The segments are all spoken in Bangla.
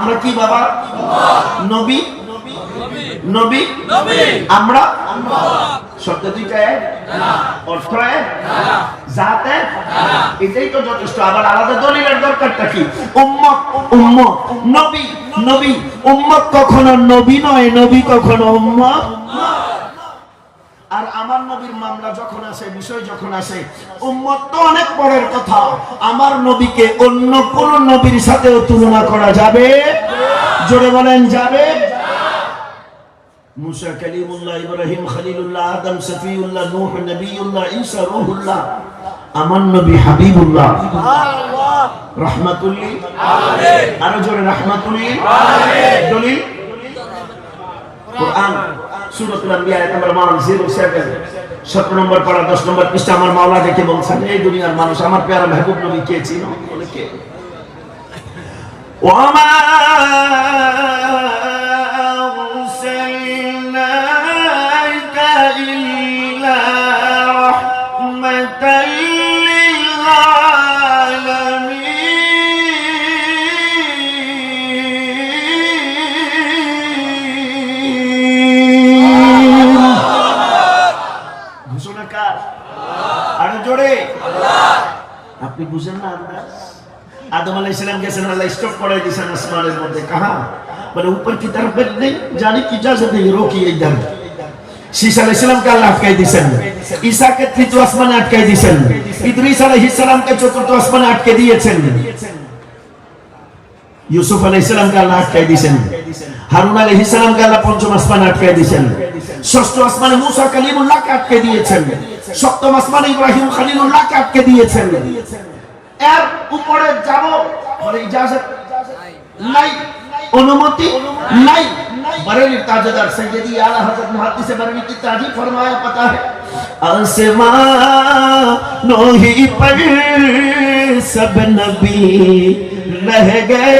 আমরা কি বাবা? নবী নবী আমরা শব্দ দুইটা এক, অর্থ এক, জাত এক, এটাই তো যথেষ্ট। আবার আলাদা দলিলের দরকারটা কি? উম্মত উম্মত, নবী নবী। উম্মত কখনো নবী নয়, নবী কখনো উম্মত। আর আমার নবীর মামলা যখন আসে, বিষয় যখন আসে, উম্মত তো অনেক পরের কথা, আমার নবীকে অন্য কোন নবীর সাথেও তুলনা করা যাবে? জোরে বলেন যাবে? মুসা কালিমুল্লাহ, ইব্রাহিম খলিলুল্লাহ, আদম সফিউল্লাহ, নূহ নবিউল্লাহ, ঈসা রূহুল্লাহ, আমার নবী হাবিবুল্লাহ, সুবহানাল্লাহ, রাহমাতুল লিল আলামিন। আরো জোরে রাহমাতুল লিল আলামিন। দলিল কুরআন সূরাতুল আম্বিয়া আয়াত নম্বর 107, 17 নম্বর পারা 10 নম্বর পৃষ্ঠা। আমার মাওলা ডেকে বলছেন, এই দুনিয়ার মানুষ আমার প্যারা মাহবুব নবী কে চিনো? বলে কে? ওয়ামা আরসালনাকা ইল্লা রাহমাতাল লিল আলামিন। ঘোষণা কার? আরো জোরে। আপনি বুঝেন না? आदम अलैहिस्सलाम के सलाम अल्लाह स्टॉप कर दिया आसमान में, कहा बोले ऊपर की तरफ नहीं जाने की इजाजत नहीं, रोकिए इधर। शीशा अलैहिस्सलाम का अल्लाह अटकाई दिसन, ईसा के तृतीय आसमान अटकाई दिसन, इद्रीस अलैहिस्सलाम के चतुर्थ आसमान अटके दिएছেন, यूसुफ अलैहिस्सलाम का अल्लाह अटकाई दिसन, हारून अलैहिस्सलाम का अल्लाह पंचम आसमान अटकाई दिसन, ষষ্ঠ আসমানে মুসা কালিমুল্লাহকে আটকে দিয়েছেন, সপ্তম আসমানে ইব্রাহিম খলিলুল্লাহকে আটকে দিয়েছেন। এর উপরে যাব বলে ইজাজত নাই, অনুমতি নাই। बरेली ताजदार सैयदी आला हजरत मुहद्दिस बरेली की ताजीब फरमाया, पता है आसमानों ही पर सब नबी रह गए,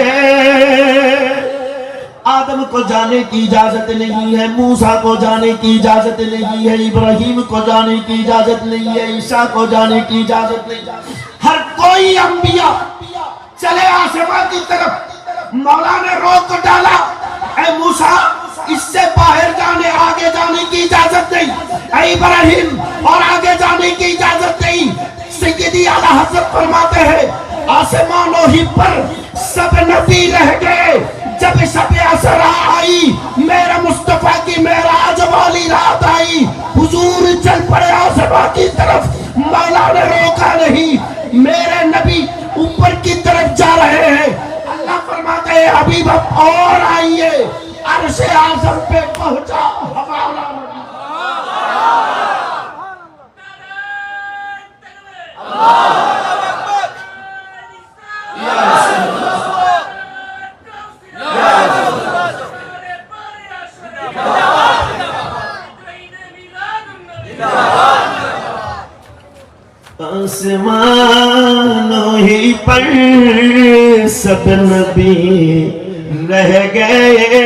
आदम को जाने की इजाजत नहीं है, मूसा को जाने की इजाजत नहीं है, इब्राहिम को जाने की इजाजत नहीं है, ईसा को जाने की इजाजत नहीं है। हर कोई अंबिया चले आसमां की तरफ, मौला ने रोक डाला, ऐ मूसा इससे बाहर जाने, आगे जाने की इजाजत नहीं, ऐ इब्राहिम और आगे जाने की इजाजत नहीं। सैयदी आला हजरत फरमाते हैं आसमानों ही पर सब नबी रह गए, जब शब असरा आई मेरे मुस्तफा की मेराज वाली रात आई, हुजूर चल पड़े आसमां की तरफ, मौला ने रोका नहीं, मेरे नबी ऊपर की तरफ जा रहे हैं। अल्लाह फरमाते हैं हबीब अब और आइए, अर्शे आज़म पे पहुंचा हमारा नबी। आसमानों ही पर सब नबी रह गए,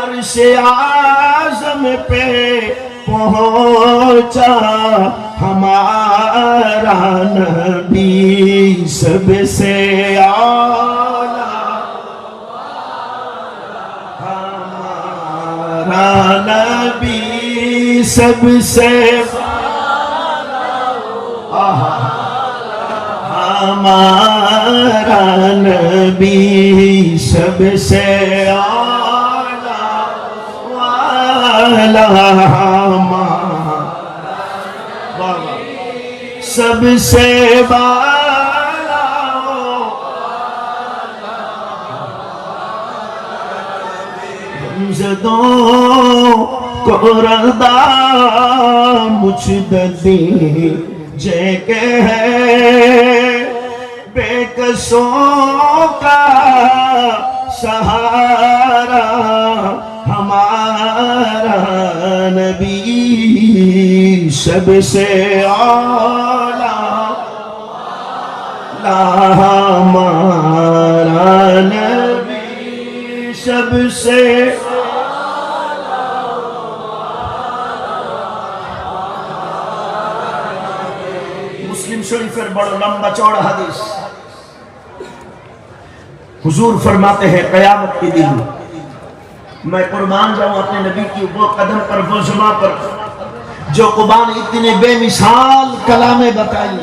अर्शे आज़म पे पहुंचा हमारा नबी, सबसे आला हमारा नबी, सबसे हमारा नबी, सबसे आला वाला हमारा, सबसे वाला हमज़दों को रदा मुझददी जैके है, बेकसों का सहारा हमारा नबी, सबसे आला हमारा नबी, सबसे শরীফের বড় লম্বা চওড়া হাদিস। हुजूर फरमाते हैं क़यामत के दिन मैं कुर्बान जाऊं अपने नबी की वो कदम पर, वो जुमा पर जो कुर्बान इतने बेमिसाल कलामे बताई।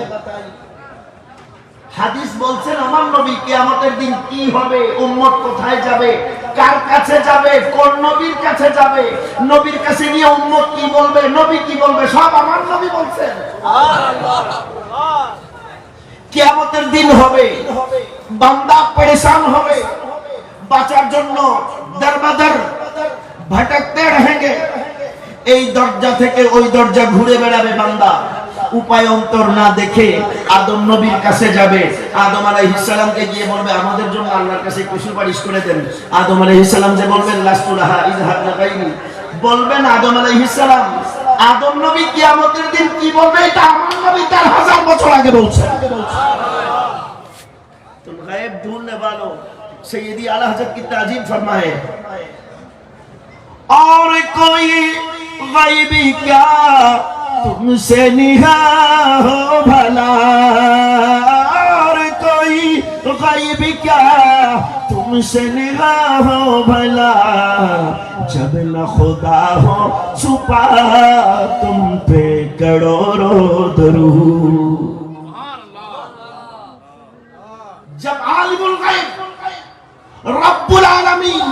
হাদিস বলছেন আমার নবী কিয়ামতের দিন কি হবে, উম্মত কোথায় যাবে, কার কাছে যাবে, কোন নবীর কাছে যাবে, নবীর কাছে গিয়ে উম্মত কি বলবে, নবী কি বলবে, সব আমার নবী বলছেন। সুবহানাল্লাহ। কিয়ামতের দিন হবে, বান্দা পরেশান হবে, বাঁচার জন্য দরবাদর ভটকতে रहेंगे। এই দরজা থেকে ওই দরজা ঘুরে বেড়াবে বান্দা, উপায় অন্তর না দেখে আদম নবীর কাছে যাবে। আদম আলাইহিস সালামকে গিয়ে বলবে আমাদের জন্য আল্লাহর কাছে একটু সুপারিশ করে দেন। আদম আলাইহিস সালাম যে বলবেন লাস্তু লাহা ইযহাব লাগাইনি, বলবেন আদম আলাইহিস সালাম। আদম নবী কিয়ামতের দিন কি বলবে এটা আমার নবী তার 1000 বছর আগে বলছেন। तुम गायब ढूंढने वालों सैयदी आला हजरत की ताजीम फरमाए और कोई गायबी क्या तुमसे निगाह हो भला, और कोई गायबी क्या तुमसे निगाह हो भला, जब न खुदा हो छुपा तुम पे करोड़ों दरूद। जब आलिमुल गायब रब्बुल आलमीन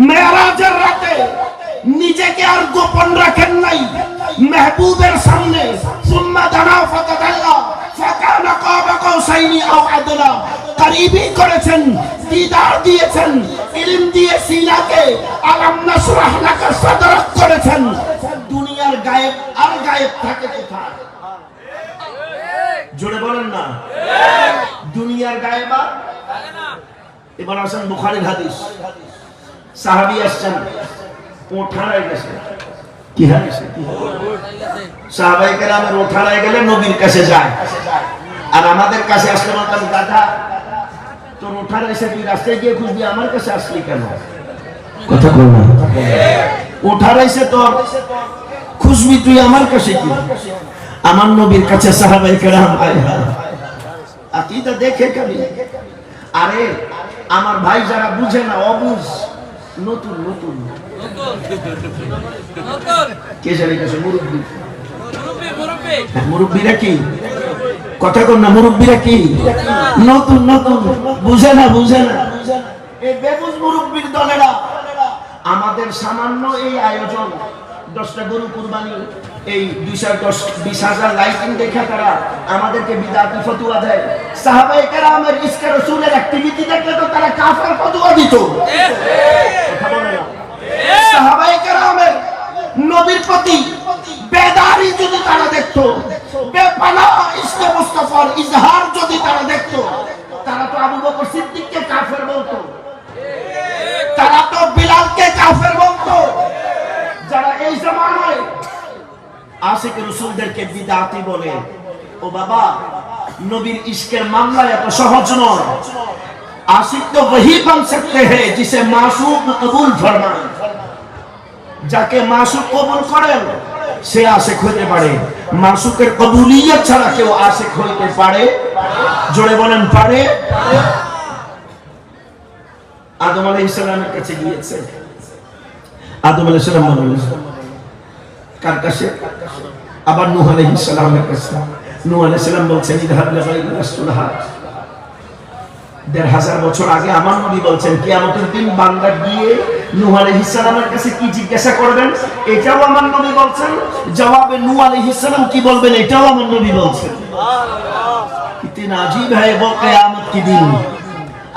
মেরাজের রাতে নিজেকে আর গোপন রাখেন নাই মেহবুবের সামনে, সুম্মা দানা ফাতাদাল্লা ফাকানা কাবা কাউসাইনি আও আদলা, করিবি করেছেন, দিদার দিয়েছেন, ইলম দিয়ে সিনাকে আলাম নাশরাহ লাকা সাদরক করেছেন। দুনিয়ার গায়েব আর গায়েব থাকে কোথায়? জোরে বলেন না, দুনিয়ার গায়েব আর এবার আসেন বুখারীর হাদিস। সাহাবী আসছেন, ওঠ হারায় গেছে। কি হারাইছে? সাহাবায়ে কেরামের ওঠ হারায় গেলে নবীর কাছে যায়, আর আমাদের কাছে আসলে বলতাম গাধা তোর ওঠ হারাইছে, তুই রাস্তায় গিয়ে খুঁজবি, আমার কাছে আসলি কেন? কথা বল না। ওঠ হারাইছে তোর, খুঁজবি তুই আমার কাছে কি? আমার নবীর কাছে সাহাবায়ে কেরাম আয় আকীদা দেখে কবি। আরে আমার ভাই যারা বুঝে না, অবুঝ, নতুন নতুন কে জানে কাছে মুরব্বি, মুরব্বিরা কি কথা কর না, মুরব্বিরা কি নতুন নতুন বুঝে না, বুঝে না। এই বেবুজ মুরব্বির দলেরা আমাদের সামান্য এই আয়োজন 10টা গরু কুরবানি, এই 210-20,000 লাইটিং দেখে তারা আমাদেরকে বিদআতি ফতোয়া দেয়। সাহাবায়ে কেরামের ইশকে রাসূলের অ্যাক্টিভিটি দেখলে তো তারা কাফের ফতোয়া দিত। কথা বলে না। সাহাবায়ে কেরামের নবীর প্রতি বেদারি যদি তারা দেখতো, বেপানাহ ইশকে মুস্তাফার ইজহার যদি তারা দেখতো, তারা তো আবু বকর সিদ্দিককে কাফের বলতো, তারা তো বিলালকে কাফের বলতো। যারা এই জামানায় আশিক রাসূলদেরকে বিদআতি বলে, ও বাবা নবীর ইশকের মামলা এত সহজ নয়। आशिक तो वही बन सकते हैं जिसे मासूक कबूल फरमाए। যাকে মাসুক কবুল করেন সে আশিক হতে পারে, মাসুকের কবুলিয়ত ছাড়া কেউ আশিক হতে পারে? জোরে বলেন পারে? আদম আলাইহিস সালামের কাছে গিয়েছে, আদম আলাইহিস সালাম বললেন কার কাছে? আবার নূহ আলাইহিস সালামের কাছে। নূহ আলাইহিস সালাম বলছেন ইযহাব লাগাইনা রাসূলহা। ১৫০০ বছর আগে আমার নবী বলছেন কিয়ামতের দিন বান্দা গিয়ে নূহ আলাইহিস সালামের কাছে কি জিজ্ঞাসা করবেন, এটাও আমার নবী বলছেন। জবাবে নূহ আলাইহিস সালাম কি বলবেন, এটাও আমার নবী বলছেন। সুবহানাল্লাহ। কিতনা আজীব है वो কিয়ামত কি দিন।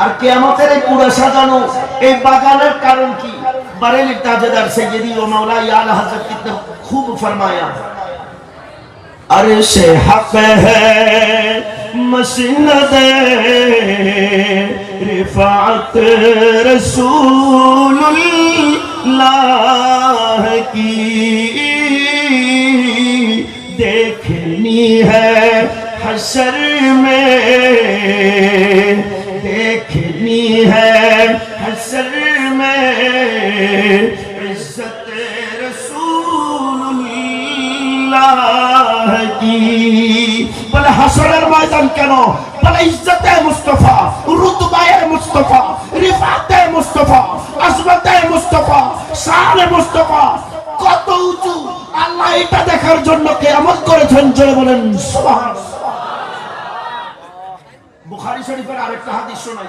আর কিয়ামতের এই পুরো সাজানো এই বাগানের কারণ কি? बरेली ताजदार सैयदी व मौलाई आला हजरत कितना खूब फरमाया, अर्श हक है मसनद रिफात रसूलुल्लाह की देखनी है हशर में, देखनी है हशर में इज्जत रसूलुल्लाह की। বলে হাসরের ময়দান কেন? বলে ইজ্জতে মুস্তাফা, রুতবায়ে মুস্তাফা, রিফাতে মুস্তাফা, আজমতে মুস্তাফা, শানে মুস্তাফা কত উঁচু। আল্লাহ এটা দেখার জন্য কিয়ামত করেছেন, জোরে বলেন সুবহানাল্লাহ। বুখারী শরীফের আরেকটা হাদিস শোনাই।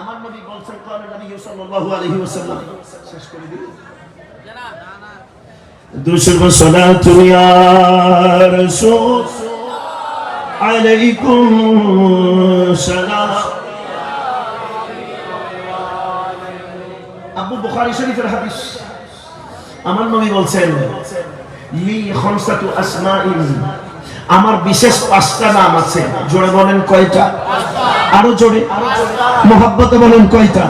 আমার নবী বলেছেন কালে নবী সাল্লাল্লাহু আলাইহি ওয়াসাল্লাম, শেষ করে দিই দুশর সালাতু ইয়া রাসূল আলাইকুম সালাম। আবু বুখারী শরীফের হাদিস। আমার নবী বলেন লি খামসাতু আসমাইন, আমার বিশেষ 5টা নাম আছে। জোরে বলেন কয়টা? আরো জোরে মোহাব্বতে বলেন কয়টা?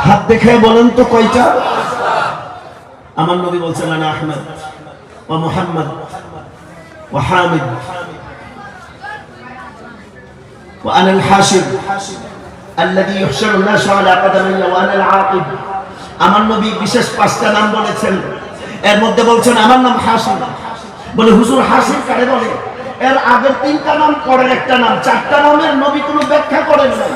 হাত দেখায় বলেন তো কয়টা? আমার নবী বলেন আনা আহমদ ওয়া মুহাম্মদ ওয়া হামিদ ওয়া আনা আল হাশির الذي يحشر الناس على قدمي وانا العاقب। আমার নবী বিশেষ 5টা নাম বলেছেন, এর মধ্যে বলছেন আমার নাম হাশির। বলে হুজুর হাশির কারে বলে? এর আগের 3টা নাম, পরের একটা নাম, 4টা নামের নবী কোনো ব্যাখ্যা করেন নাই।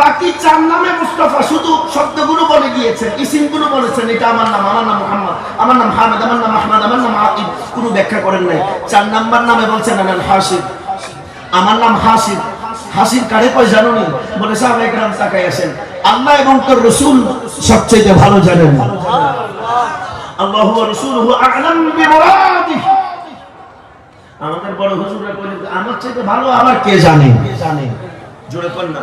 বাকি 4 নামে মুস্তাফা শুধু শব্দগুলো বলে গিয়েছেন, ইসিমগুলো বলেছেন এটা আমার নাম মুহাম্মদ, আমার নাম হামিদ, আমার নাম আহমদ, আমার নাম আকিব, কোনো ব্যাখ্যা করেন নাই। 4 নাম্বার নামে বলছেন আনাল হাশির, আমার নাম হাশির। হাসির কারে কয় জানো নি? বলে সাহাবায়ে কেরাম তাকায় আসেন, আল্লাহ এবং তার রাসূল সবচেয়ে ভালো জানেন। আল্লাহু ওয়া রাসূলুহু আ'লাম বিমুরাদিহি। আমাদের বড় হুজুররা কইলেন আমার চাইতে ভালো আবার কে জানে? জোরে কোন না।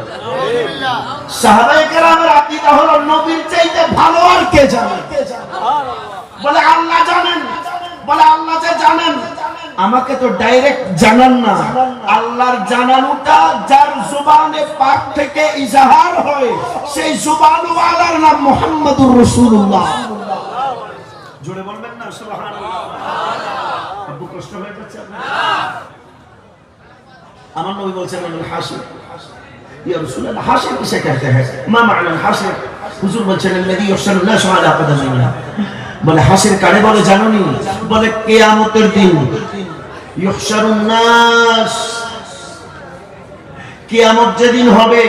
সাহাবায়ে কেরামের আকীদা হলো নবীর চাইতে ভালো আর কে জানে? বলে আল্লাহ জানেন। বলে আল্লাহ যে জানেন, আমাকে তো ডাইরেক্ট জানান না, আল্লাহর জানানোটা যার জবানে পাক থেকে ইজাহার হয় সেই জবানওয়ালার নাম মুহাম্মাদুর রাসূলুল্লাহ। জোরে বলবেন না সুবহানাল্লাহ। আব্বু কষ্ট হয়ে যাচ্ছে আপনার? আমার নবী বলছেন হাশির। ইয়া রাসূলুল্লাহ হাশির কিসে कहते हैं? মা মা'না হাশির? হুজুর বলছেন الذي يحشر الناس على قدميه। বলে হাসির কারে বলে জানোনি? বলে কিয়ামতের দিন ইহশারুন নাস, কিয়ামত যেদিন হবে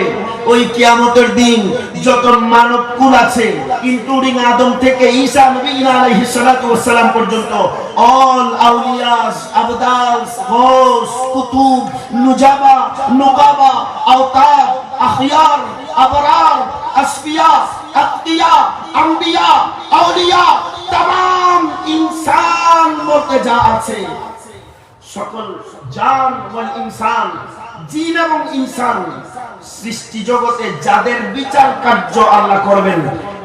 ওই কিয়ামতের দিন যত মানব কুল আছে ইনক্লুডিং আদম থেকে ঈসা নবী আলাইহিস সালাতু ওয়াস সালাম পর্যন্ত, অল আউলিয়াস, আবদালস, গৌস, কুতুব, নুজাবা, নুকাবা, আওতাব, আখিয়ার, আবরার, আসফিয়া, আতকিয়া, আম্বিয়া, আউলিয়া, तमाम इंसान বলতে যা আছে সকল জান ওয়াল ইনসান, জিন এবং ইনসান সৃষ্টি জগতে যাদের বিচার কার্য আল্লাহ করবেন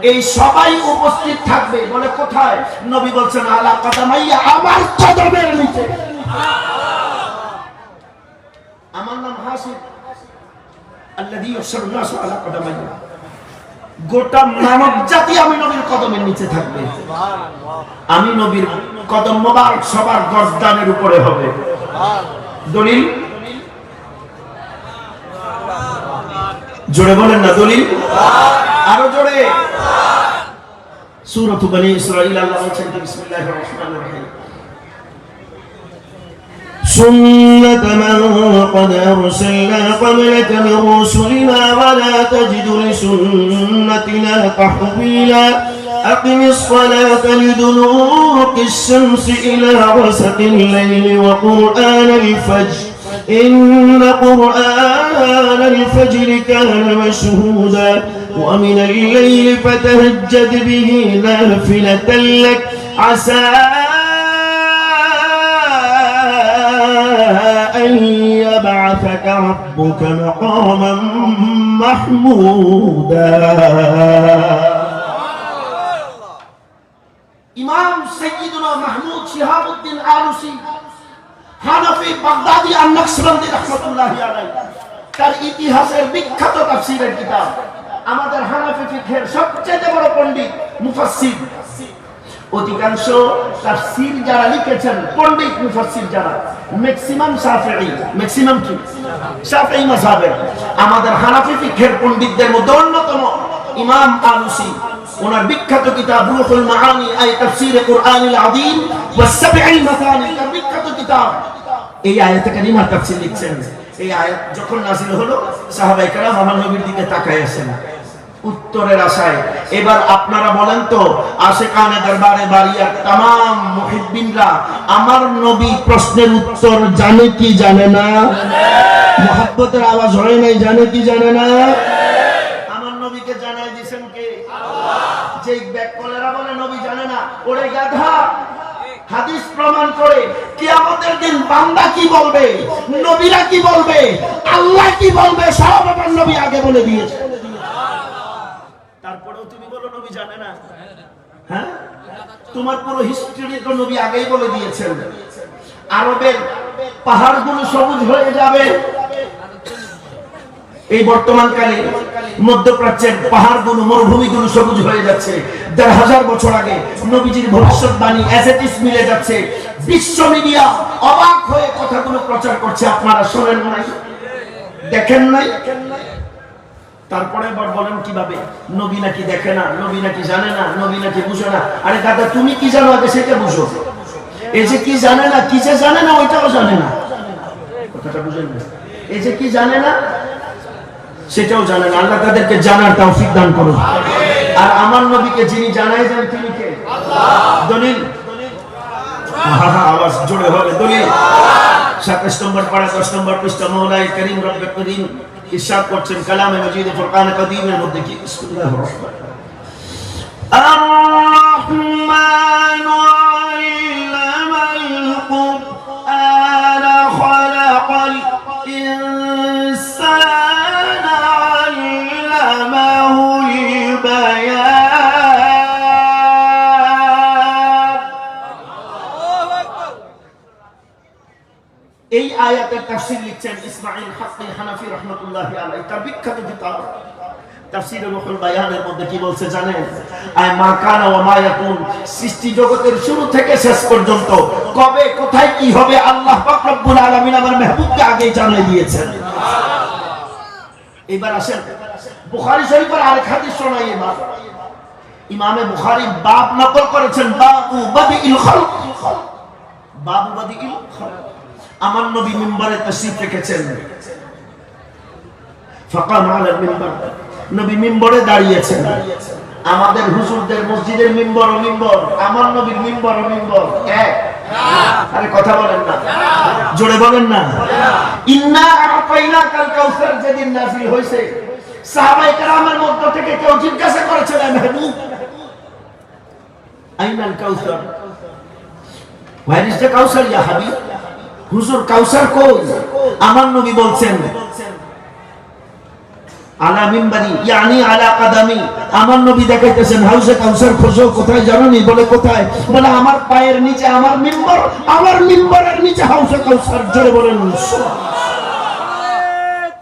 এই সবাই উপস্থিত থাকবে। বলে কোথায়? নবী বলছেন আলা কদমাইয়া, আমার কদমের নিচে। আমার নাম হাসিব আল্লাযী ইউশারু নাস আলা কদমাইয়া। গোটা মানব জাতি আমি নবীর কদমের নিচে থাকবে। আমি নবীর কদম মোবারক সবার গর্দানের উপরে হবে। দলিল? জোরে বলেন না দলিল? আরো জোরে। সূরা বনী ইসরাঈল আল্লাহ বলেছেন বিসমিল্লাহির রহমানির রহিম, سنة من قد أرسلنا قبلك من رسلنا ولا تجد لسنتنا تحويلا أقم الصلاة لدلوك الشمس إلى غسق الليل وقرآن الفجر إن قرآن الفجر كان مشهودا ومن الليل فتهجد به نافلة لك عسى أن يبعثك ربك مقاما محمودا। ইমাম সাইয়্যিদুনা মাহমুদ শিহাবউদ্দিন আলুসি হানাফি বাগদাদি আন-নকশবন্দি রাহমাতুল্লাহি আলাইহি তার ইতিহাসের বিখ্যাত তাফসীরের কিতাব, আমাদের হানাফি ফিকহের সবচেয়ে বড় পণ্ডিত মুফাসসির, অধিকাংশ তাফসীর যারা লিখেছেন পণ্ডিত মুফাসসির যারা ম্যাক্সিমাম শাফিঈ, ম্যাক্সিমাম কি শাফিঈ মাযহাবের, আমাদের হানাফি ফিকহের পণ্ডিতদের মধ্যে অন্যতম ইমাম আলুসি। ওনার বিখ্যাত কিতাব রুহুল মাআনি আই তাফসীর কুরআনিল আযীম ওয়া সাবঈল মাসানি, তার বিখ্যাত কিতাব এই আয়াতে কারিমা তাফসীর লিখছেন, এই আয়াত যখন নাযিল হলো সাহাবায়ে কেরাম আমার নবীর দিকে তাকায় আছেন উত্তরের আশায়। এবার আপনারা বলেন তো, আশিকানে দরবারে বারিয়ার तमाम মুহিব্বিনরা আমার নবী প্রশ্নের উত্তর জানে কি জানে না? মুহাব্বতের আওয়াজ হয় নাই, জানে কি জানে না? আমার নবীকে জানাই দিবেন কে? আল্লাহ। যে ব্যাককলেরা বলে নবী জানে না, ওরে গাধা। হাদিস প্রমাণ করে কিয়ামতের দিন বান্দা কি বলবে, নবীরা কি বলবে, আল্লাহ কি বলবে, সব আমার নবী আগে বলে দিয়েছে। তারপরেও তুমি বলো নবী জানে না? হ্যাঁ, তোমার পুরো হিস্ট্রি তো নবী আগেই বলে দিয়েছেন। আরবের পাহাড়গুলো সবুজ হয়ে যাবে। এই বর্তমানকালে মধ্যপ্রাচ্যের পাহাড়গুলো, মরুভূমিগুলো সবুজ হয়ে যাচ্ছে। ১,৫০০ বছর আগে নবীজির ভবিষ্যৎবাণী এজ ইট ইজ মিলে যাচ্ছে। বিশ্ব মিডিয়া অবাক হয়ে কথাগুলো প্রচার করছে, আপনারা শোনেন নাই, দেখেন নাই? তারপরে আবার বলেন কিভাবে নবী নাকি দেখে না, নবী নাকি জানে না, নবী নাকি বুঝে না। আরে দাদা, তুমি কি জানো আগে সেটা বুঝো। এই যে কি জানে না, কি যে জানে না ওইটাও জানে না, কথাটা বুঝেন না? এই যে কি জানে না সেটাও জানে না। আল্লাহ তাদেরকে জানার তৌফিক দান করুন। আর আমার নবীকে যিনি জানাই দেন তিনি কে? আল্লাহ। দলিল? আওয়াজ জোরে হবে। দলিল ২৭ নম্বর পারা ১০ নম্বর পৃষ্ঠা মওলাই করিম রব্বে করিম ইরশাদ করছেন কালামে মজিদ ফুরকান কদিমের মধ্যে কি? বিসমিল্লাহির রহমানির রহিম। আর-রহমানু আল্লামাল কুরআন খালাকাল ইনসানা আল্লামাহুল বায়ান। এই আয়াতের তাফসীর লিখছেন ইসমাঈল হাক্কি হানাফি রাহমাতুল্লাহি আলাইহি। তার বিখ্যাত কিতাব তাফসীর রুহুল বায়ানের মধ্যে কি বলছে জানেন? আয় মা কানা ওয়া মা ইয়াকুন, সৃষ্টি জগতের শুরু থেকে শেষ পর্যন্ত কবে কোথায় কি হবে আল্লাহ পাক রব্বুল আলামিন আমার মেহবুবকে আগেই জানিয়ে দিয়েছেন। এবার আসেন বুখারী শরীফের আরেক হাদিস শোনাই। এবার ইমামে বুখারী বাব নকল করেছেন, বাবু বাদিউল খালক, বাবু বাদিউল খালক। আমার নবী মিম্বরে তাশরীফ রেখেছেন। ফাকাম আলাল মিম্বার, নবী মিম্বরে দাঁড়িয়েছেন। আমাদের হুজুরদের মসজিদের মিম্বর ও মিম্বর, আমার নবীর মিম্বর ও মিম্বর এক? আরে কথা বলেন না, জোরে বলেন না। ইন্না আ'তাইনাকাল কাউসার যেদিন নাযিল হয়েছে, সাহাবায়ে কেরামের মধ্য থেকে কেউ জিজ্ঞাসা করেছিল, মেহবুব আইনাল কাউসার, হোয়ার ইজ দ্য কাউসার ইয়া হাবিব? হুজুর কাউসার কই? আমার নবী বলছেন আলা মিম্বারি ইয়ানি আলা কাদামি। আমার নবী দেখাইতেছেন হাউজে কাউসার খোঁজো, কোথায় জানোনি? বলে কোথায়? বলে আমার পায়ের নিচে আমার মিম্বর, আমার মিম্বরের নিচে হাউজে কাউসার। জোরে বলেন সুবহানাল্লাহ,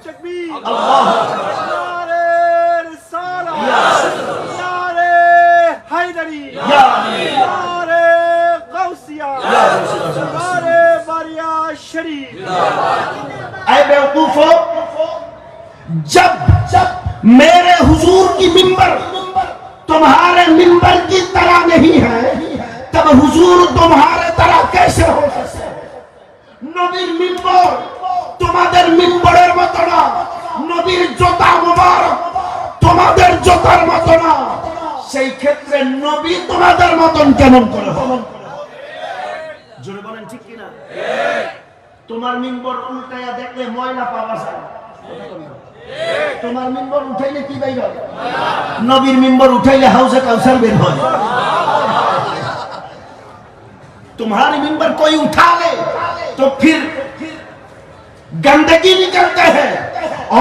তাকবীর, আল্লাহু আকবার, নারে রিসালাত, নারে হায়দারি, নারে গাউসিয়া, নারে বারিয়া শরীফ। আয় বেওকুফো, जब मेरे हुजूर की मिंबर तुम्हारे मिंबर की तरह नहीं है, तब हुजूर तुम्हारे तरह कैसे हो सकते? नबीर मिंबर তোমাদের মিম্বরের মতো না, নবীর জুতা মুবারক তোমাদের জুতার মতো না। সেই ক্ষেত্রে নবী তোমাদের মতন কেমন করে হবে? জোরে বলেন ঠিক কি না? তোমার মিম্বর উল্টায়া দেখলে ময়লা পাওয়া যায়, তোমার মিম্বর উঠাইলে কি বের হয়? নবীর মিম্বর উঠাইলে হাউজে কাউসার বের হয়। तुम्हारी मिंबर कोई उठा ले तो फिर गंदगी निकलते हैं,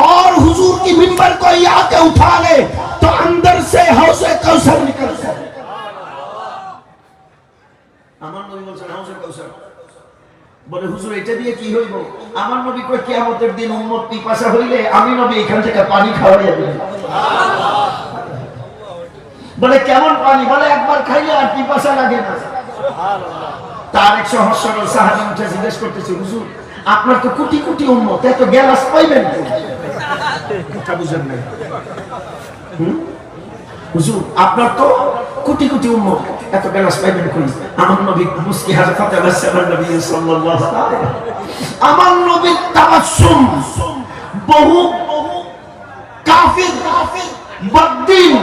और हुजूर की मिंबर कोई आके उठा ले तो अंदर से हौसे कौसर निकलते हैं। আমার নবী বলেন হাউজে কাউসার। বলে হুজুর এটা দিয়ে কি হইব? আমার নবী কই কিয়ামতের দিন উম্মত পিপাসা হইলে আমি নবী এখান থেকে পানি খাওয়াইয়া দেব। বলে কেমন পানি? বলে একবার খাইলে আর পিপাসা লাগে না। সুবহানাল্লাহ। তার এক সহস্র সাহাবী উঠে জিজ্ঞেস করতেছে, হুজুর আপনার তো কোটি কোটি উম্মত, এত গ্যালাস পাইবেন কি? কথা বুঝেন না হুজুর, আপনার তো কোটি কোটি উম্মত, এত গালাস পাইবেন কই? আমার নবী মুস্কি হাজাতে বাসার নবী সাল্লাল্লাহু আলাইহি আমার নবীর তাবাসসুম বহু কাফির বদ্দিন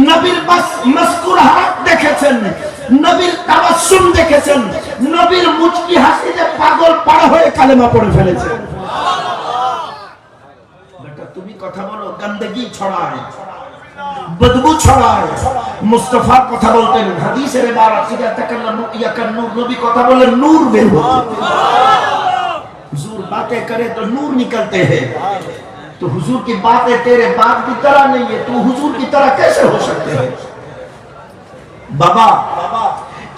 নবীর বাস মাসকুর হাত দেখেছেন, নবীর তাবাসসুম দেখেছেন, নবীর মুচকি হাসিতে পাগল পাড়া হয়ে কালেমা পড়ে ফেলেছে। বেটা তুমি কথা বলো, গন্দগি ছড়ায়, বদবু ছড়ায়। মুস্তাফা কথা বলতেন, হাদিসের ইবারত থেকে তাকাল্লামু ইয়াকান নূর, নবী কথা বলে নূর বের হতো। হুজুর बातें करे तो नूर निकलते हैं, तो हुजूर की बातें तेरे बाप की तरह नहीं है, तू हुजूर की तरह कैसे हो सकते हैं? बाबा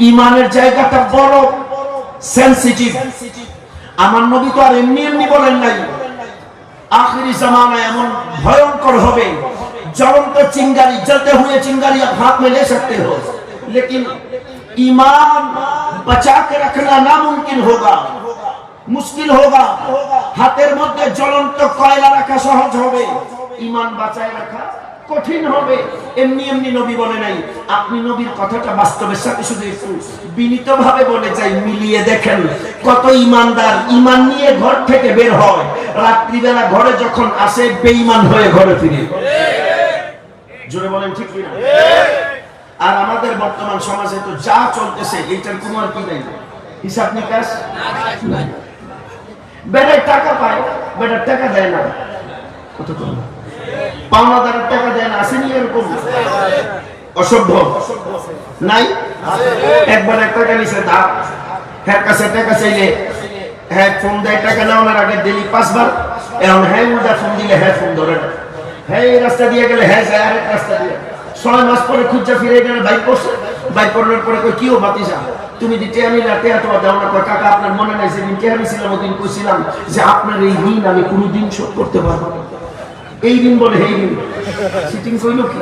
ईमानेर জায়গাটা বড় সেনসিটিভ। আমার নবী তো আর এমনি এমনি বলেন নাই आखिरी जमाना एमन भयंकर होबे, ज्वलंत चिंगारी, जलते हुए चिंगारी आप हाथ में ले सकते हो, लेकिन ईमान बचा के रखना नामुमकिन होगा, मुश्किल होगा। हाथेर मध्य ज्वलंत कोयला रखा सहज होबे, ईमान बचाए रखा কঠিন হবে। এমনি এমনি নবী বলে নাই। আপনি নবীর কথাটা বাস্তবের সাথে শুধু একটু বিনীতভাবে বলে যাই, মিলিয়ে দেখেন কত ইমানদার ইমান নিয়ে ঘর থেকে বের হয়, রাত্রিবেলা ঘরে যখন আসে বেঈমান হয়ে ঘরে ফিরে। জোরে বলেন ঠিক কি না? আর আমাদের বর্তমান সমাজে তো যা চলতেছে এইটার কোনো আর কি নাই, হিসাব নিকাশ নাই। বেটার টাকা পায়, বেটার টাকা দেয় না, কত কম পাওনাদারের টাকা দেন, আসেনি এরকম? অসভ্য নাই? একবার এক টাকা নিছে ধার, হ্যাঁ কাছে টাকা চাইলে হ্যাঁ ফোন দেয়, টাকা নেওয়ার আগে দিলি 5 বার, এখন হ্যাঁ উল্টা ফোন দিলে হ্যাঁ ফোন ধরে না, হ্যাঁ এই রাস্তা দিয়ে গেলে হ্যাঁ যায় আরেক রাস্তা দিয়ে। 6 মাস পরে খুঁজা ফিরে গেলে বাইক করছে, বাইক করানোর পরে কই কিও বাতিজা তুমি দিতে আমি রাতে এত দাও না, কয় কাকা আপনার মনে নাই সেদিন কে আমি ছিলাম, ওদিন কইছিলাম যে আপনার এই ঋণ আমি কোনোদিন শোধ করতে পারবো না। এই দিন বলে এই দিন সিটিং কইলো কি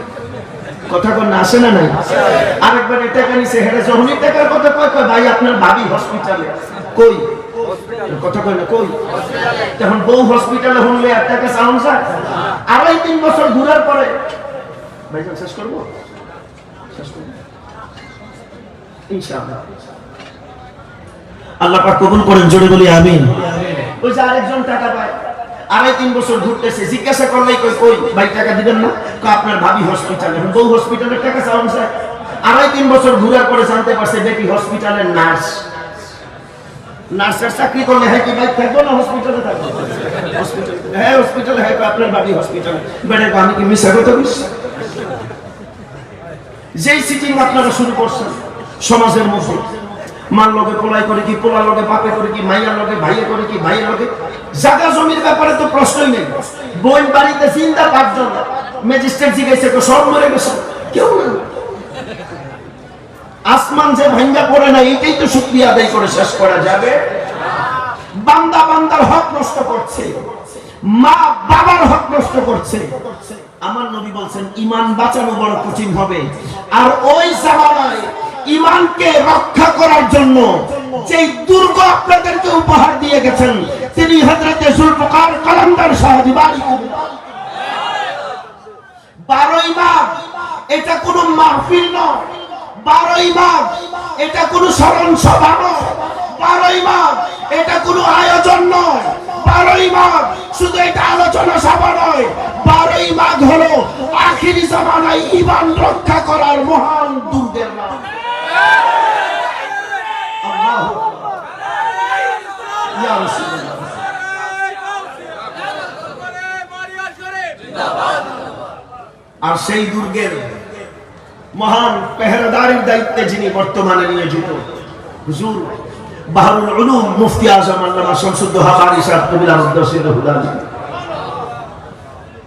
কথা কোন আসে না নাই? আরেকবার টাকা নিছে, হেরে যখনই টাকার কথা কয় কয় ভাই আপনার ভাবি হসপিটালে, কই কথা কয় না কই? তখন বউ হসপিটালে হলে আর টাকা চাউন স্যার 2.5-3 বছর ঘুরার পরে ভাইজান শেষ করবো, শেষ করবো ইনশাআল্লাহ। আল্লাহ পাক কবুল করেন, জোরে বলি আমিন। ওই যে আরেকজন টাকা পায়, 2.5-3 বছর ঘুরতেছে, জিজ্ঞাসা করলেই কই কই ভাই টাকা দিবেন না, কই আপনার ভাবি হসপিটালে, বউ হসপিটালের টাকা চাওন স্যার। 2.5-3 বছর ঘুরার পরে জানতে পারছে বেটি হসপিটালের নার্স। নার্সের চাকরি করলে হ্যাঁ কি ভাই থাকবো না হসপিটালে থাকবো? হসপিটালে হ্যাঁ, হসপিটালে হ্যাঁ আপনার ভাবি হসপিটালে। বেটা আমি কি মিশা কথা বলছি? যেই সিটিং আপনারা শুরু করছেন সমাজের মধ্যে, মার লগে পোলাই করে কি, পোলার লগে বাপে করে কি, মাইয়ার লগে ভাইয়ে করে কি, ভাইয়ের লগে জায়গা জমির ব্যাপারে তো প্রশ্নই নেই। বোন বাড়িতে চিন্তা 5 জন, ম্যাজিস্ট্রেট জিজ্ঞাসা করে সব মরে গেছে, কেউ না। আসমান যে ভাঙ্গা পড়ে না, এইটাই তো শুকরিয়া আদায় করে শেষ করা যাবে। বান্দা বান্দার হক নষ্ট করছে, মা বাবার হক নষ্ট করছে। আমার নবী বলছেন ঈমান বাঁচানো বড় কঠিন হবে। আর ওই জামানায় ঈমানকে রক্ষা করার জন্য যেই দুর্গ আপনাদেরকে উপহার দিয়ে গেছেন তিনি হযরতে জুলফিকার কলমদার সাহাবী বাড়ি। 12ই মাঘ এটা কোনো মাহফিল নয়, 12ই মাঘ এটা কোনো স্মরণ সভা নয়, 12ই মাঘ এটা কোনো আয়োজন নয়, 12ই মাঘ শুধু এটা আলোচনা সভা নয়, 12ই মাঘ হলো আখিরি জামানায় ঈমান রক্ষা করার মহান দুর্গের নাম। আল্লাহু আকবার, ইয়া রাসূলুল্লাহ। আর সেই দুর্গের মহান পেহরাদারির দায়িত্বে যিনি বর্তমানে নিয়োজিত হুজুর বাহরুল উলুম মুফতি আজম আল্লামা শামসুদ্দোহা বারী সাহেব কবিলা মুদ্দাসির হুদালি।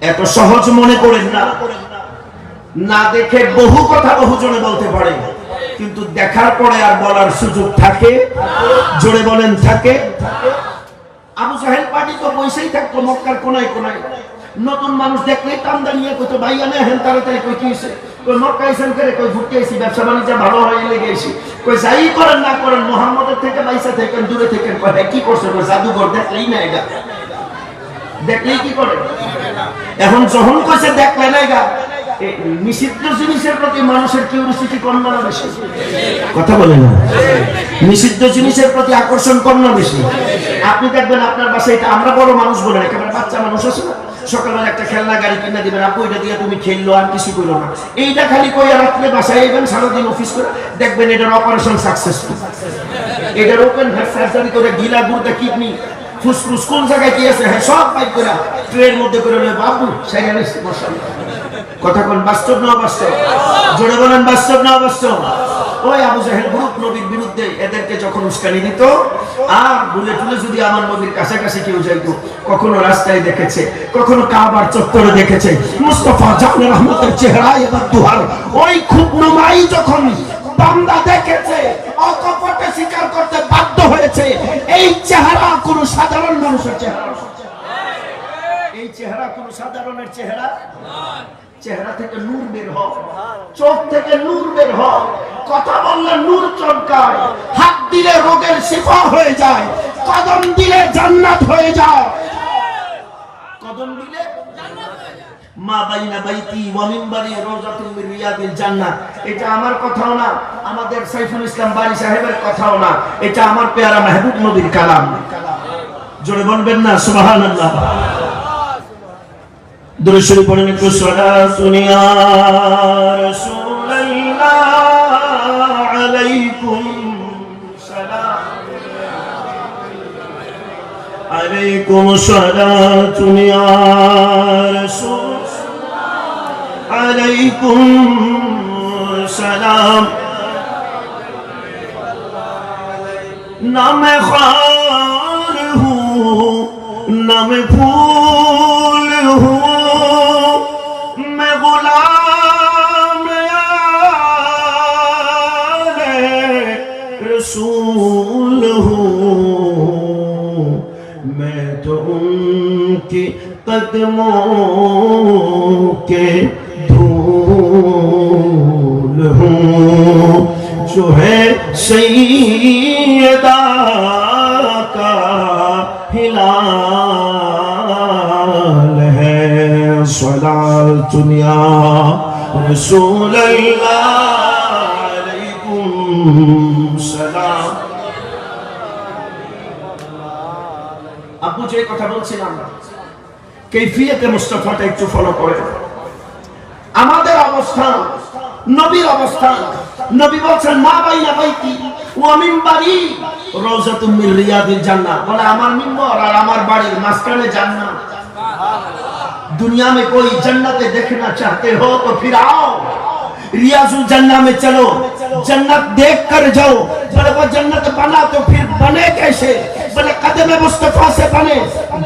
এত সহজ মনে করেন না, না দেখে বহু কথা বহুজনে বলতে পারে, কিন্তু দেখার পরে আর বলার সুযোগ থাকে। জোরে বলেন থাকে। আবু জাহেল পার্টি তো বসেই থাকতো মক্কার কোনায় কোনায়, নতুন মানুষ দেখলেই টান্দা নিয়ে কইতো ভাইয়া না হেন তাড়াতাড়ি কই কি হইছে, কই মক্কা আইছেন করে, কই ঘুরতে আইছি, ব্যবসা বাণিজ্য ভালো হয়ে লেগে আইছি, কই যাই করেন না করেন মুহাম্মদের থেকে বাইসা থাকেন, দূরে থাকেন। কই কি করছে, কই জাদুঘর দেখলেই না, এটা দেখলেই কি করে। এখন যখন কইছে দেখলে না, নিষিদ্ধ জিনিসের প্রতি মানুষের কিউরিওসিটি কম না বেশি? কথা বলেন না। নিষিদ্ধ জিনিসের প্রতি আকর্ষণ কম না বেশি? আপনি দেখবেন আপনার বাসায়, এটা আমরা বড় মানুষ বলেন, একেবারে বাচ্চা মানুষ আছে না, সকালবেলা একটা খেলনা গাড়ি কিনে দিবেন, আপু এটা দিয়ে তুমি খেললো আর কিছু করলো না, এইটা খালি কই আর রাত্রে বাসায় আইবেন, সারাদিন অফিস করে দেখবেন এটার অপারেশন সাকসেসফুল, এটার ওপেন হার্ট সার্জারি করে গিলা গুড়টা কিডনি ফুসফুস কোন জায়গায় কি আছে হ্যাঁ সব বাইক করে ট্রের মধ্যে করে নিয়ে বাবু সেখানে নিচ্ছে মশাল্লাহ। কথা কোন বাস্তব না অবাস্তব? জোরে বলেন বাস্তব না অবাস্তব? ওই আবু জাহেল গ্রুপ নবীর বিরুদ্ধে এদেরকে যখন উস্কানি দিত, আর ভুলে টুলে যদি আমার নবীর কাছাকাছি কেউ যাইতো, কখনো রাস্তায় দেখেছে, কখনো কাবার চত্বরে দেখেছে মুস্তাফা জান রহমতের চেহারা এবার দুহার, ওই খুব নুমাই যখন বান্দা দেখেছে অকপটে স্বীকার করতে বাধ্য হয়েছে এই চেহারা কোন সাধারণ মানুষের চেহারা, এই চেহারা কোন সাধারণের চেহারা নয়। চেহারা থেকে নূর বের হয়, চোখ থেকে নূর বের হয়, কথা বললে নূর চমকায়, হাত দিলে রোগের শিফা হয়ে যায়, কদম দিলে জান্নাত হয়ে যায়, কদম দিলে জান্নাত হয়ে যায়। মা বাইনা বাইতি ওয়া মিনবারি রওজাতুম মিন রিয়াদিল জান্নাহ, এটা আমার কথাও না, আমাদের সাইফুল ইসলাম বারী সাহেবের কথাও না, এটা আমার পেয়ারা মাহবুব নবীর কালাম। জোরে বলবেন না সুবহানাল্লাহ? দুরূদ শরীফ পড়েন একটু, সালাতুন ইয়া রাসূলুল্লাহ আলাইকুম সালাম, আলাইকুম সালাতুন ইয়া রাসূল, আলাইকুম সালাম। নামে খার হু নামে ফুল হু, मैं गुलाम रसूल हूँ, मैं तो उनके कदमों के धूल हूँ, जो है सैयदा का हिलाल है। सलातुन या रसूलल्लाह अलैकुम सलाम। আপু যে কথা বলছিলাম, কাইফিয়াতে মুস্তাফাটা একটু ফলো করে। আমাদের অবস্থান নবীর অবস্থান, নবী বলছেন মা বাইনা বাইতি ওয়া মিনবারি রওজাতুম মিন রিয়াদিল জান্নাহ, বলে আমার মিম্বর আর আমার বাড়ির মাঝখানে জান্নাত। दुनिया में कोई जन्नत देखना चाहते हो तो फिर आओ रियाजुल जन्नत में चलो, जन्नत देख कर जाओ। बोले वो जन्नत बना तो फिर बने कैसे? बोले कदम मुस्तफा से बने,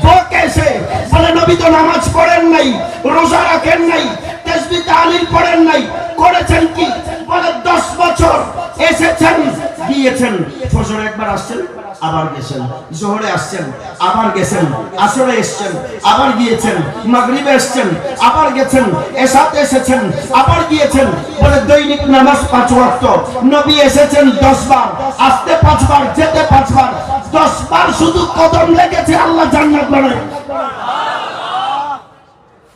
वो कैसे? बोले नबी तो नमाज पढ़ेन नहीं, रोजा रखें नहीं, तस्बीह ताहलील पढ़ेन नहीं, করেছেন কি? বলে 10 বছর এসেছেন গিয়েছেন, ফজর একবার আসছেন আবার গেছেন, জোহরে আসছেন আবার গেছেন, আসরে এসেছেন আবার গিয়েছেন, মাগরিবে এসেছেন আবার গেছেন, এশাতে এসেছেন আবার গিয়েছেন। বলে দৈনিক নামাজ 5 ওয়াক্ত, নবী এসেছেন 10 বার, আসতে 5 বার, যেতে 5 বার, 10 বার শুধু কদম লেগেছে আল্লাহ জান্নাত বানায়।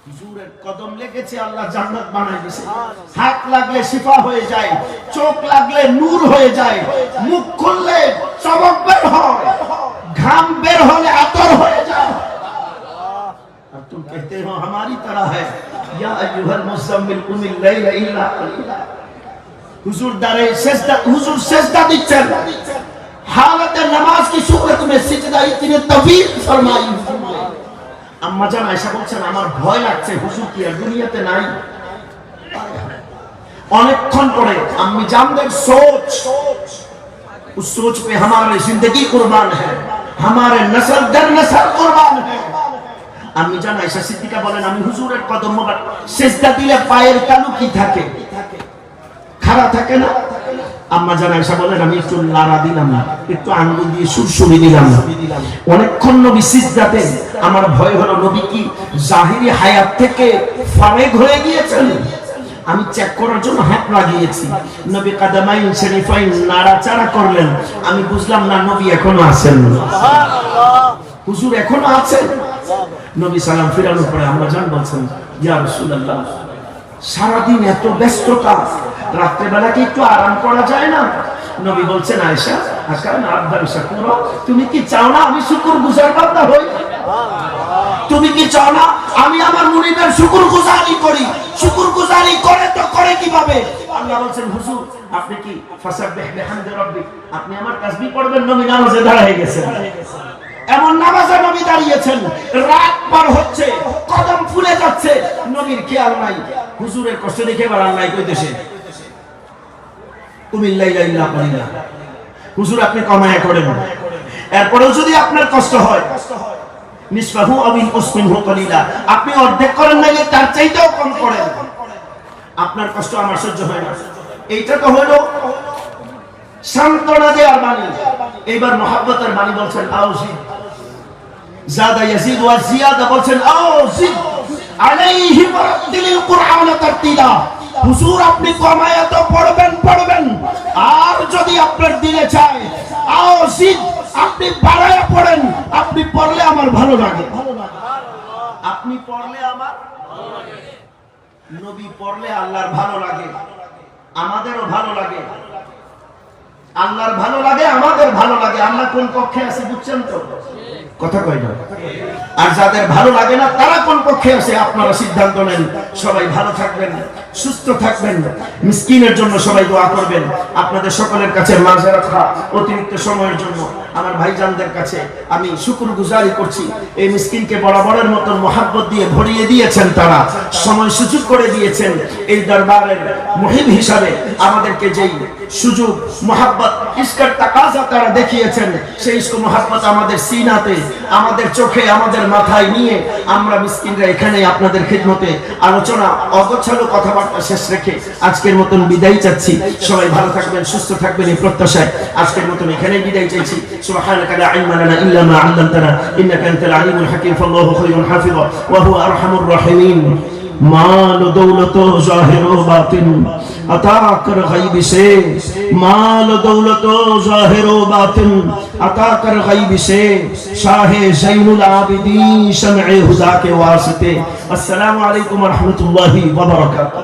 হুজুরের কদম লেগেছে আল্লাহ জান্নাত বানায় দিয়েছে। হাত লাগলে শিফা হয়ে যায়, চোখ লাগলে নূর হয়ে যায়, মুখ খুললে চমক বের হয়, ঘাম বের হলে আতর হয়ে যায়। अब तुम कहते हो हमारी तरह है, या अय्युहल मुज़म्मिल कुमिल लैला इल्ला कलीला। हुजूर दारे सिजदा, हुजूर सिजदा दिच्छेन, हालत नमाज की सूरत में सिजदा इतने तवील फरमाई। আম্মা জান আয়েশা বলছেন আমার ভয় লাগছে, হুজুর কি আর দুনিয়াতে নাই? অনেকক্ষণ পরে আম্মি জান দেখ सोच, उस सोच पे हमारी जिंदगी कुर्बान है, हमारे नस्ल दर नस्ल कुर्बान है। আম্মি জান আয়েশা সিদ্দিকা বলেন আমি হুজুরের কদম মোবারক সিজদা দিলে পায়ের তালু কি থাকে? খাড়া থাকে না? আম্মা জান আয়েশা বলেন আমি একটু নাড়া দিলাম না, একটু আঙ্গুল দিয়ে সুরসুরি দিলাম না। অনেকক্ষণ নবী সিজদাতে, আমার ভয় হলো নবী কি জাহিরি হায়াত থেকে ফারেগ হয়ে গিয়েছেন? আমি চেক করার জন্য হাত লাগিয়েছি, নবী কাদামাইন শরীফাইন নাড়াচাড়া করলেন, আমি বুঝলাম না নবী এখনো আছেন, সুবহানাল্লাহ, হুজুর এখনো আছেন। নবী সালাম ফিরানোর পরে আম্মা জান বলছেন ইয়া রাসূলুল্লাহ সারাদিন এত ব্যস্ততা, রাত্রেবেলা কি একটু আরাম করা যায় না? নবী বলছেন আয়েশা আকান আব্দুল শাকুর, তুমি কি চাও না আমি শুকরগুজার বান্দা হই? তুমি কি চাও না আমি আমার মুরিদের শুকরগুজারি করি? শুকরগুজারি করে তো করে কিভাবে? আল্লাহ বলছেন হুজুর আপনি কি ফাসাব্বিহ বিহামদি রাব্বিক, আপনি আমার তাসবিহ পড়বেন। নবী নামাজে দাঁড়িয়ে গেছেন, এমন নামাজে নবী দাঁড়িয়েছেন, রাত পার হচ্ছে, কদম ফুলে যাচ্ছে, নবীর খেয়াল নাই। হুজুরের কষ্ট দেখে বাড়ান নাই কইতেছে কুমিল্লা ইলা ইল্লা কলিলা, হুজুর আপনি কমায়া করেন। এরপরেও যদি আপনার কষ্ট হয় নিসফাহু আবিল উসমিনহু কলিলা, আপনি অর্ধেক করেন না, তার চাইতেও কম করেন। আপনার কষ্ট আমার সহ্য হয় না। এইটা তো হলো সান্তনা দেওয়ার বাণী। এইবার মহাব্বতের বাণী বলছেন আউজিদ, জাদা ইয়াজিদ ওয়া জিয়াদা বলছেন আউজিদ আলাইহি ওয়ারাতিলিল কুরআন তারতিলা। হুজুর আপনি কমায়া তো পড়বেন, আর যদি আপনার দিলে চায় আউজিদ আপনি বাড়ায়া পড়েন। আপনি পড়লে আমার ভালো লাগে, আপনি পড়লে আমার ভালো লাগে, নবী পড়লে আল্লাহর ভালো লাগে, আমাদেরও ভালো লাগে। আল্লাহর ভালো লাগে, আমাদের ভালো লাগে। আল্লাহ কোন পক্ষে আছে বুঝছেন তো? কথা কই না। আর যাদের ভালো লাগে না তারা কোন পক্ষে আছে আপনারা সিদ্ধান্ত নেন। সবাই ভালো থাকবেন, সুস্থ থাকবেন, মিসকিনের জন্য সবাই দোয়া করবেন। আপনাদের সকলের কাছে মাঝরাত অতিরিক্ত সময়ের জন্য আমার ভাইজানদের কাছে আমি শুকরগুজারি করছি। এই মিসকিনকে বরাবরের মতন মহাব্বত দিয়ে ভরিয়ে দিয়েছেন, তারা সময় সুযোগ করে দিয়েছেন। এই দরবারের মুহিব হিসাবে আমাদেরকে যেই সুযোগ মহাব্বত ইশকের তাকাজা তারা দেখিয়েছেন, সেই ইশক মহাব্বত আমাদের সিনাতে, আমাদের চোখে, আমাদের মাথায় নিয়ে আমরা মিসকিনরা এখানে আপনাদের খিদমতে আলোচনা অগোছালো কথাবার্তা শেষ রেখে আজকের মতন বিদায় চাচ্ছি। সবাই ভালো থাকবেন, সুস্থ থাকবেন এই প্রত্যাশায় আজকের মতন এখানেই বিদায় চাইছি। সুবহানাকা লা ইলমা লানা ইল্লা মা 'আল্লামতানা ইন্নাকা আনতাল আলিমুল হাকীম ফাল্লাহু খায়রুল হাফিযা ওয়া হুয়া আরহামুর রাহিমিন। माल दौलत ज़ाहिर व बातिन अता कर गैब से, माल दौलत ज़ाहिर व बातिन अता कर गैब से, शाह ज़ैनुल आबिदीन शमए हुदा के वास्ते। अस्सलामु अलैकुम व रहमतुल्लाहि व बरकातहू।